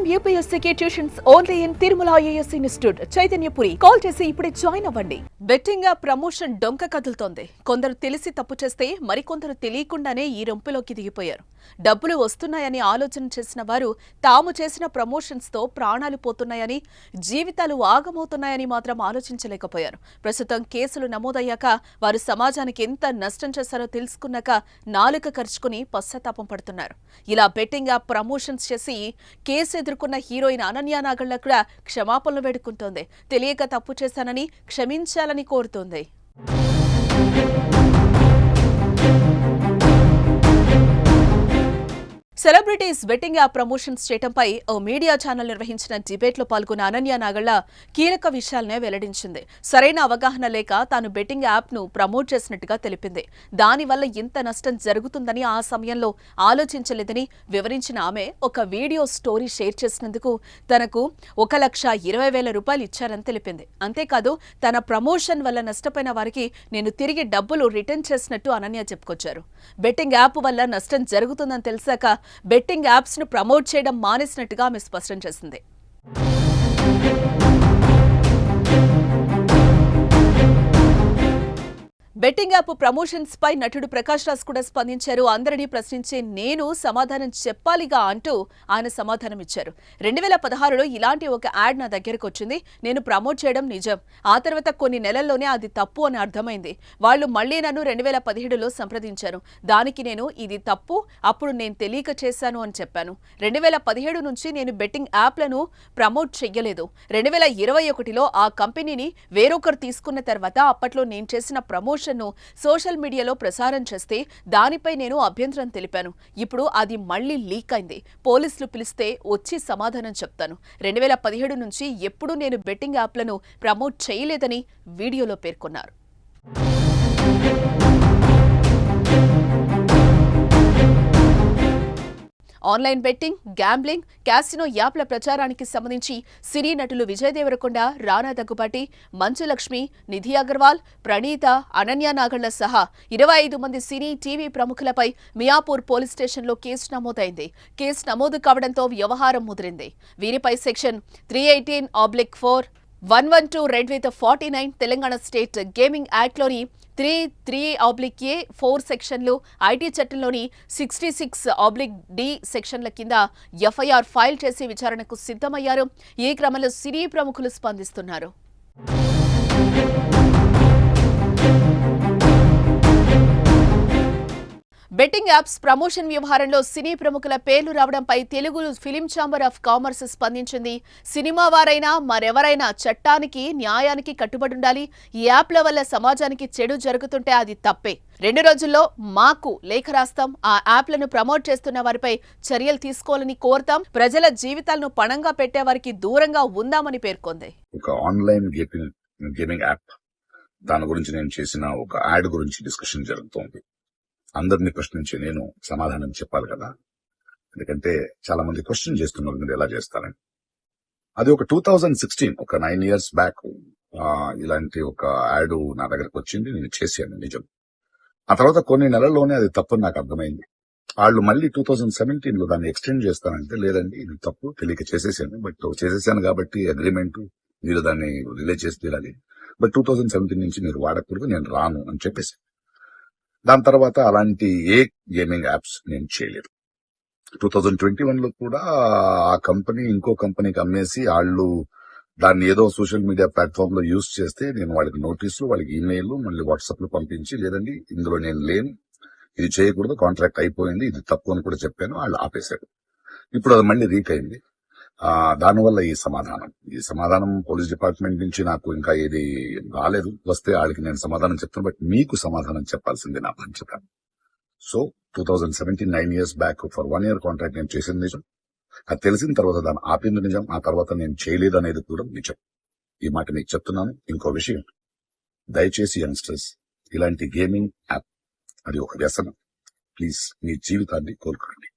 IIM UPSC tuitions only in Tirumala IAS institute Chaitanyapuri. Call చేసి ఇప్పుడే join అవ్వండి. బెట్టింగ్ యాప్ ప్రమోషన్ డొంక కదులుతోంది. కొందరు తెలిసి తప్పు చేస్తే మరికొందరు తెలియకుండానే ఈ రొంపులోకి దిగిపోయారు. డబ్బులు వస్తున్నాయని ఆలోచన చేసిన వారు తాము చేసిన ప్రమోషన్స్ తో ప్రాణాలు పోతున్నాయని, జీవితాలు ఆగమవుతున్నాయని మాత్రం ఆలోచించలేకపోయారు. ప్రస్తుతం కేసులు నమోదయ్యాక వారు సమాజానికి ఎంత నష్టం చేశారో తెలుసుకున్నాక నాలుక ఖర్చుకుని పశ్చాత్తాపం పడుతున్నారు. ఇలా బెట్టింగ్ యాప్ ప్రమోషన్స్ చేసి కేసు ఎదుర్కొన్న హీరోయిన్ అనన్య నాగళ్ల కూడా క్షమాపణలు వేడుకుంటోంది. తెలియక తప్పు చేశానని క్షమించాలని కోరుతోంది. సెలబ్రిటీస్ బెట్టింగ్ యాప్ ప్రమోషన్స్ చేయడంపై ఓ మీడియా ఛానల్ నిర్వహించిన డిబేట్లో పాల్గొన్న అనన్య నాగళ్ల కీలక విషయాలనే వెల్లడించింది. సరైన అవగాహన లేక తాను బెట్టింగ్ యాప్ ను ప్రమోట్ చేసినట్టుగా తెలిపింది. దానివల్ల ఇంత నష్టం జరుగుతుందని ఆ సమయంలో ఆలోచించలేదని వివరించిన ఆమె ఒక వీడియో స్టోరీ షేర్ చేసినందుకు తనకు 1,20,000 రూపాయలు ఇచ్చారని తెలిపింది. అంతేకాదు తన ప్రమోషన్ వల్ల నష్టపోయిన వారికి నేను తిరిగి డబ్బులు రిటర్న్ చేసినట్టు అనన్య చెప్పుకొచ్చారు. బెట్టింగ్ యాప్ వల్ల నష్టం జరుగుతుందని తెలిసాక బెట్టింగ్ యాప్స్ ను ప్రమోట్ చేయడం మానేసినట్టుగా ఆమె స్పష్టం చేసింది. బెట్టింగ్ యాప్ ప్రమోషన్స్ పై నటుడు ప్రకాష్ రాజ్ కూడా స్పందించారు. అందరినీ ప్రశ్నించే నేను సమాధానం చెప్పాలిగా అంటూ ఆయన సమాధానం ఇచ్చారు. 2016లో ఇలాంటి ఒక యాడ్ నా దగ్గరకు వచ్చింది. నేను ప్రమోట్ చేయడం నిజం. ఆ తర్వాత కొన్ని నెలల్లోనే అది తప్పు అని అర్థమైంది. వాళ్ళు మళ్లీ నన్ను 2017లో సంప్రదించారు. దానికి నేను ఇది తప్పు, అప్పుడు నేను తెలియక చేశాను అని చెప్పాను. 2017 నుంచి నేను బెట్టింగ్ యాప్లను ప్రమోట్ చెయ్యలేదు. 2021లో ఆ కంపెనీని వేరొకరు తీసుకున్న తర్వాత అప్పట్లో నేను చేసిన ప్రమోషన్ సోషల్ మీడియాలో ప్రసారం చేస్తే దానిపై నేను అభ్యంతరం తెలిపాను. ఇప్పుడు అది మళ్లీ లీక్ అయింది. పోలీసులు పిలిస్తే వచ్చి సమాధానం చెప్తాను. 2017 నుంచి ఎప్పుడూ నేను బెట్టింగ్ యాప్లను ప్రమోట్ చేయలేదని వీడియోలో పేర్కొన్నారు. ఆన్లైన్ బెట్టింగ్, గ్యాంబ్లింగ్, క్యాసినో యాప్ల ప్రచారానికి సంబంధించి సినీ నటులు విజయ్ దేవరకొండ, రానా దగ్గుబాటి, మంచు లక్ష్మి, నిధి అగర్వాల్, ప్రణీత, అనన్య నాగళ్ల సహా 25 మంది సినీ, టీవీ ప్రముఖులపై మియాపూర్ పోలీస్ స్టేషన్లో కేసు నమోదైంది. కేసు నమోదు కావడంతో వ్యవహారం ముదిరింది. వీరిపై section 318/4, 112 read with 49 Telangana state gaming యాక్ట్లోని 3(3)(A)(4 సెక్షన్లు, ఐటీ చట్టంలోని 66(D) సెక్షన్ల కింద ఎఫ్ఐఆర్ ఫైల్ చేసి విచారణకు సిద్ధమయ్యారు. ఈ క్రమంలో సినీ ప్రముఖులు స్పందిస్తున్నారు. బెట్టింగ్ యాప్స్ ప్రమోషన్ వ్యవహారంలో సినీ ప్రముఖుల పేర్లు రావడంపై Telugu film chamber of commerce స్పందించింది. సినిమా వారైనా మరెవరైనా చట్టానికి, న్యాయానికి కట్టుబడి ఉండాలి. ఈ యాప్ల వల్ల సమాజానికి చెడు జరుగుతుంటే అది తప్పే. 2 రోజుల్లో మాకు లేఖ రాస్తాం. ఆ యాప్లను ప్రమోట్ చేస్తున్న వారిపై చర్యలు తీసుకోవాలని కోరుతాం. ప్రజల జీవితాలను పణంగా పెట్టే వారికి దూరంగా ఉందామని పేర్కొంది. ఒక ఆన్లైన్ గేమింగ్ యాప్, దాని గురించి నేను చేసిన ఒక యాడ్ గురించి డిస్కషన్ జరుగుతోంది. అందరినీ ప్రశ్నించి నేను సమాధానం చెప్పాలి కదా, ఎందుకంటే చాలా మంది క్వశ్చన్ చేస్తున్నారు మీరు ఎలా చేస్తారని. అది ఒక 2016, ఒక 9 years బ్యాక్ ఇలాంటి ఒక యాడ్ నా దగ్గరకు వచ్చింది. నేను చేశాను నిజం. ఆ తర్వాత కొన్ని నెలల్లోనే అది తప్పు నాకు అర్థమైంది. వాళ్ళు మళ్ళీ 2017లో దాన్ని ఎక్స్టెండ్ చేస్తానంటే లేదండి ఇది తప్పు, తెలియక చేసేసాను. బట్ చేసేసాను కాబట్టి అగ్రిమెంట్, మీరు దాన్ని రిలే చేసి తీరాలి. బట్ 2017 నుంచి మీరు వాడకూడదు, నేను రాను అని చెప్పేసి దాని తర్వాత అలాంటి ఏ గేమింగ్ యాప్స్ నేను చేయలేదు. 2021లో కూడా ఆ కంపెనీ ఇంకో కంపెనీకి అమ్మేసి వాళ్ళు దాన్ని ఏదో సోషల్ మీడియా ప్లాట్ఫామ్ లో యూజ్ చేస్తే నేను వాళ్ళకి నోటీసులు, వాళ్ళకి ఈమెయిల్, మళ్ళీ వాట్సాప్ లో పంపించి లేదండి ఇందులో నేను లేను, ఇది చేయకూడదు, కాంట్రాక్ట్ అయిపోయింది, ఇది తప్పు అని కూడా చెప్పాను. వాళ్ళు ఆపేశారు. ఇప్పుడు అది మళ్ళీ రీక్ అయింది. దానివల్ల ఈ సమాధానం పోలీస్ డిపార్ట్మెంట్ నుంచి నాకు ఇంకా ఏది రాలేదు. వస్తే వాళ్ళకి నేను సమాధానం చెప్తాను. బట్ మీకు సమాధానం చెప్పాల్సింది నా బాధ్యత. So 2017, 9 years back for 1 year contract నేను చేసింది నిజం. అది తెలిసిన తర్వాత దాన్ని ఆపింది నిజం. ఆ తర్వాత నేను చేయలేదు అనేది కూడా నిజం. ఈ మాట మీకు చెప్తున్నాను. ఇంకో విషయం, దయచేసి యంగ్స్టర్స్, ఇలాంటి గేమింగ్ యాప్ అది ఒక వ్యసనం. ప్లీజ్ మీ జీవితాన్ని కోల్పోండి.